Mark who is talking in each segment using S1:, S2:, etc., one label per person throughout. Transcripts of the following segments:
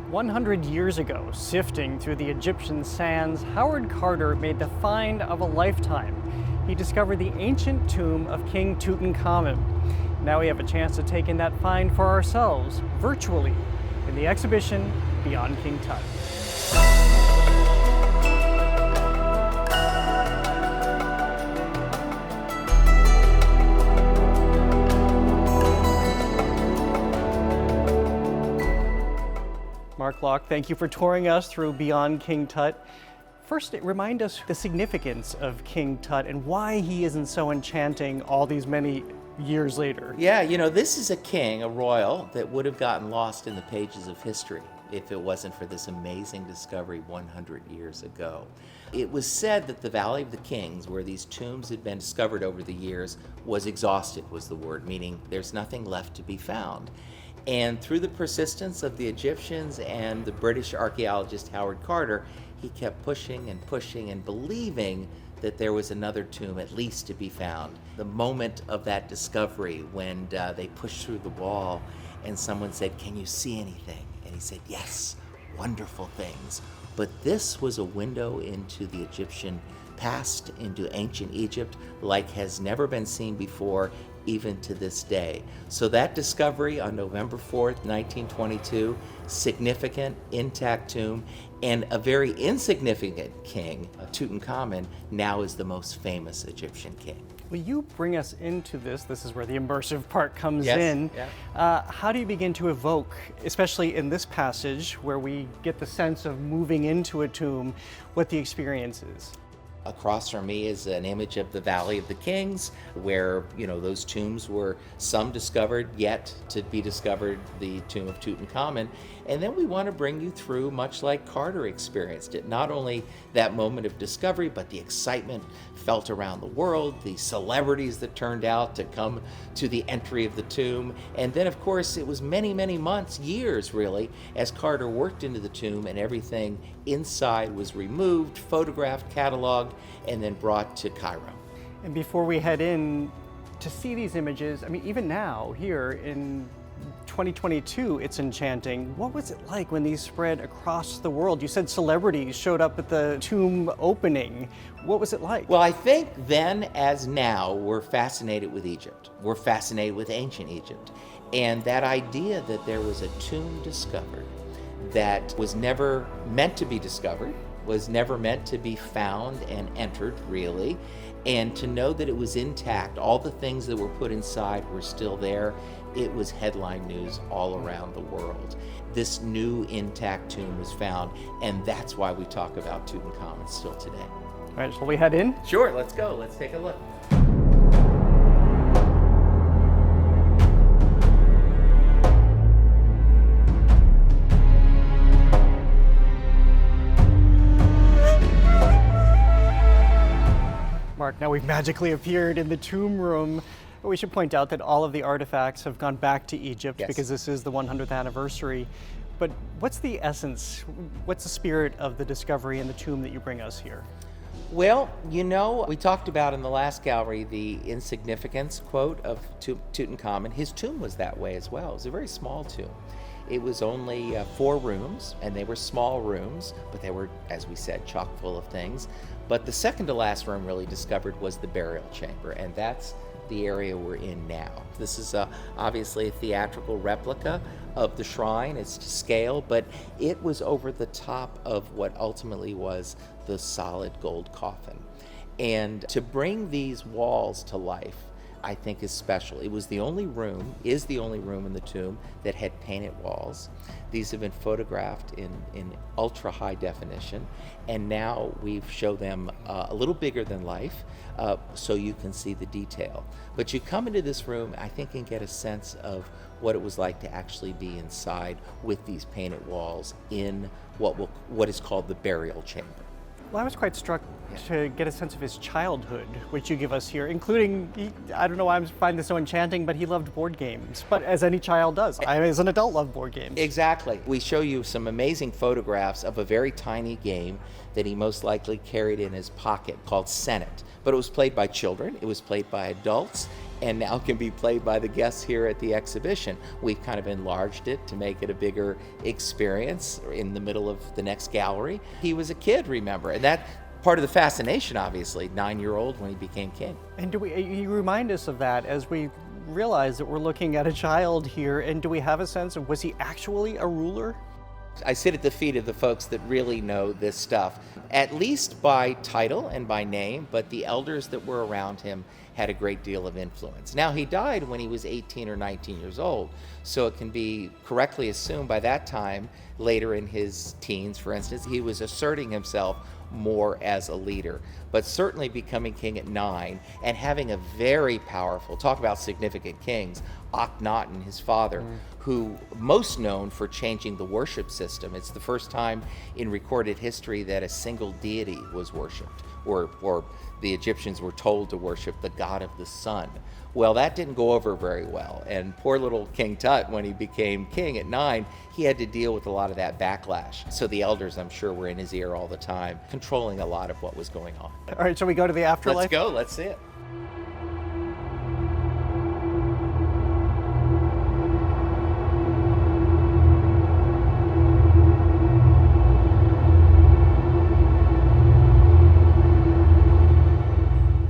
S1: 100 years ago, sifting through the Egyptian sands, Howard Carter made the find of a lifetime. He discovered the ancient tomb of King Tutankhamun. Now we have a chance to take in that find for ourselves, virtually, in the exhibition Beyond King Tut. Mark Locke, thank you for touring us through Beyond King Tut. First, remind us the significance of King Tut and why he isn't so enchanting all these many years later.
S2: Yeah, this is a king, a royal, that would have gotten lost in the pages of history if it wasn't for this amazing discovery 100 years ago. It was said that the Valley of the Kings, where these tombs had been discovered over the years, was exhausted, was the word, meaning there's nothing left to be found. And through the persistence of the Egyptians and the British archaeologist Howard Carter, he kept pushing and believing that there was another tomb at least to be found. The moment of that discovery when they pushed through the wall and someone said, "Can you see anything?" And he said, "Yes, wonderful things." But this was a window into the Egyptian past, into ancient Egypt, like has never been seen before, even to this day. So that discovery on November 4th, 1922, significant, intact tomb, and a very insignificant king, Tutankhamun, now is the most famous Egyptian king.
S1: Will you bring us into this? This is where the immersive part comes
S2: Yes,
S1: in.
S2: yeah.
S1: How do you begin to evoke, especially in this passage where we get the sense of moving into a tomb, what the experience is?
S2: Across from me is an image of the Valley of the Kings, where, those tombs were some discovered, yet to be discovered, the tomb of Tutankhamun. And then we want to bring you through, much like Carter experienced it, not only that moment of discovery, but the excitement felt around the world, the celebrities that turned out to come to the entry of the tomb. And then, of course, it was many, many months, years really, as Carter worked into the tomb and everything inside was removed, photographed, cataloged, and then brought to Cairo.
S1: And before we head in to see these images, even now, here in 2022, it's enchanting. What was it like when these spread across the world? You said celebrities showed up at the tomb opening. What was it like?
S2: Well, I think then as now, we're fascinated with Egypt. We're fascinated with ancient Egypt. And that idea that there was a tomb discovered that was never meant to be discovered, was never meant to be found and entered, really, and to know that it was intact, all the things that were put inside were still there, it was headline news all around the world. This new intact tomb was found, and that's why we talk about Tutankhamun still today.
S1: All right, shall we head in?
S2: Sure, let's go. Let's take a look.
S1: Mark, now we've magically appeared in the tomb room. We should point out that all of the artifacts have gone back to Egypt.
S2: Yes.
S1: Because this is the 100th anniversary. But what's the essence, what's the spirit of the discovery in the tomb that you bring us here?
S2: Well, we talked about in the last gallery the insignificance quote of Tutankhamun. His tomb was that way as well. It was a very small tomb. It was only 4 rooms, and they were small rooms, but they were, as we said, chock full of things. But the second to last room really discovered was the burial chamber, and that's the area we're in now. This is obviously a theatrical replica of the shrine. It's to scale, but it was over the top of what ultimately was the solid gold coffin. And to bring these walls to life, I think is special. It was the only room, is the only room in the tomb that had painted walls. These have been photographed in ultra high definition, and now we've showed them a little bigger than life, so you can see the detail. But you come into this room, I think, and get a sense of what it was like to actually be inside with these painted walls in what is called the burial chamber.
S1: Well, I was quite struck to get a sense of his childhood, which you give us here, including, I don't know why I find this so enchanting, but he loved board games. But as any child does. I, as an adult, love board games.
S2: Exactly. We show you some amazing photographs of a very tiny game that he most likely carried in his pocket called Senate. But it was played by children, it was played by adults, and now can be played by the guests here at the exhibition. We've kind of enlarged it to make it a bigger experience in the middle of the next gallery. He was a kid, remember, and that part of the fascination, obviously, 9-year-old when he became king.
S1: And you remind us of that as we realize that we're looking at a child here, and do we have a sense of, was he actually a ruler?
S2: I sit at the feet of the folks that really know this stuff, at least by title and by name, but the elders that were around him had a great deal of influence. Now, he died when he was 18 or 19 years old, so it can be correctly assumed by that time, later in his teens, for instance, he was asserting himself more as a leader. But certainly becoming king at 9 and having a very powerful, talk about significant kings, Akhenaten, his father, who most known for changing the worship system. It's the first time in recorded history that a single deity was worshipped, or the Egyptians were told to worship the god of the sun. Well, that didn't go over very well, and poor little King Tut, when he became king at 9, he had to deal with a lot of that backlash. So the elders, I'm sure, were in his ear all the time, controlling a lot of what was going on.
S1: All right, shall we go to the afterlife?
S2: Let's go, let's see it.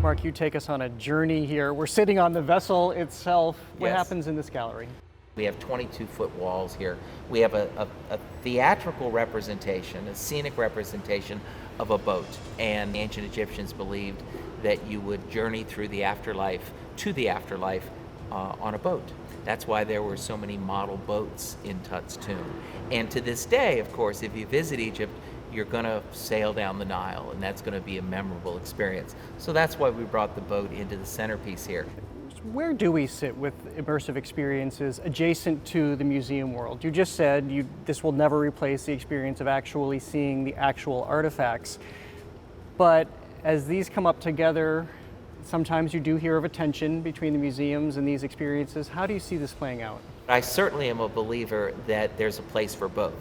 S1: Mark, you take us on a journey here. We're sitting on the vessel itself. What
S2: Yes.
S1: happens in this gallery?
S2: We have 22-foot walls here. We have a theatrical representation, a scenic representation of a boat. And the ancient Egyptians believed that you would journey through the afterlife, to the afterlife, on a boat. That's why there were so many model boats in Tut's tomb. And to this day, of course, if you visit Egypt, you're going to sail down the Nile, and that's going to be a memorable experience. So that's why we brought the boat into the centerpiece here.
S1: Where do we sit with immersive experiences adjacent to the museum world? You just said this will never replace the experience of actually seeing the actual artifacts. But as these come up together, sometimes you do hear of a tension between the museums and these experiences. How do you see this playing out?
S2: I certainly am a believer that there's a place for both.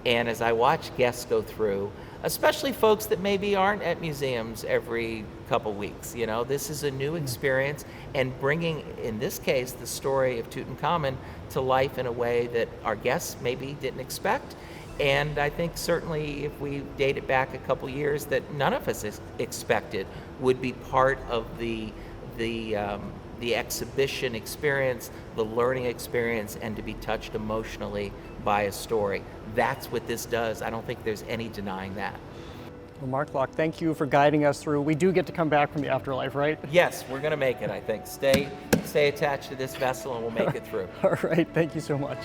S2: And as I watch guests go through, especially folks that maybe aren't at museums every couple weeks, this is a new experience, and bringing, in this case, the story of Tutankhamun to life in a way that our guests maybe didn't expect. And I think certainly if we date it back a couple years, that none of us expected would be part of the exhibition experience, the learning experience, and to be touched emotionally by a story. That's what this does. I don't think there's any denying that.
S1: Well, Mark Locke, thank you for guiding us through. We do get to come back from the afterlife, right?
S2: Yes, we're going to make it, I think. Stay attached to this vessel and we'll make it through.
S1: All right, thank you so much.